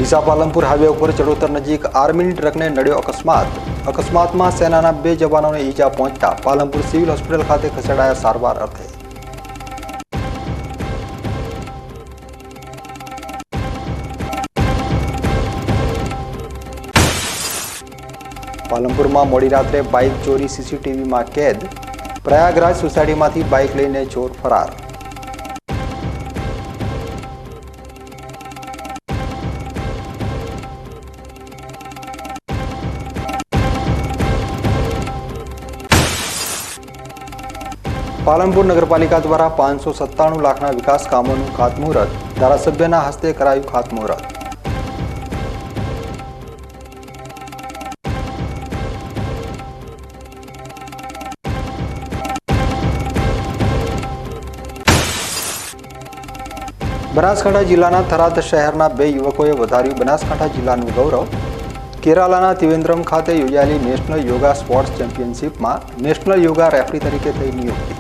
Deesa Palanpur highway ઉપર ચડોતર નજીક આર્મીની ટ્રકને નડ્યો અકસ્માતમાં સેનાના 2 જવાનોને ઈજા પહોંચતા પાલનપુર સિવિલ હોસ્પિટલ ખાતે ખસેડાયા સારવાર અર્થે। પાલનપુરમાં મોડી રાત્રે બાઇક ચોરી સીસીટીવીમાં કેદ। પ્રયાગરાજ સોસાયટીમાંથી બાઇક લઈને ચોર ફરાર। પાલનપુર નગરપાલિકા દ્વારા 597 લાખના વિકાસ કામોનું ખાતમુહૂર્ત। ધારાસભ્યના હસ્તે કરાયું ખાતમુહૂર્ત। બનાસકાંઠા જિલ્લાના થરાદ શહેરના 2 યુવકોએ વધાર્યું બનાસકાંઠા જિલ્લાનું ગૌરવ। કેરાલાના ત્રિવેન્દ્રમ ખાતે યોજાયેલી નેશનલ યોગા સ્પોર્ટ્સ ચેમ્પિયનશિપમાં નેશનલ યોગા રેફરી તરીકે થઈ નિયુક્તિ।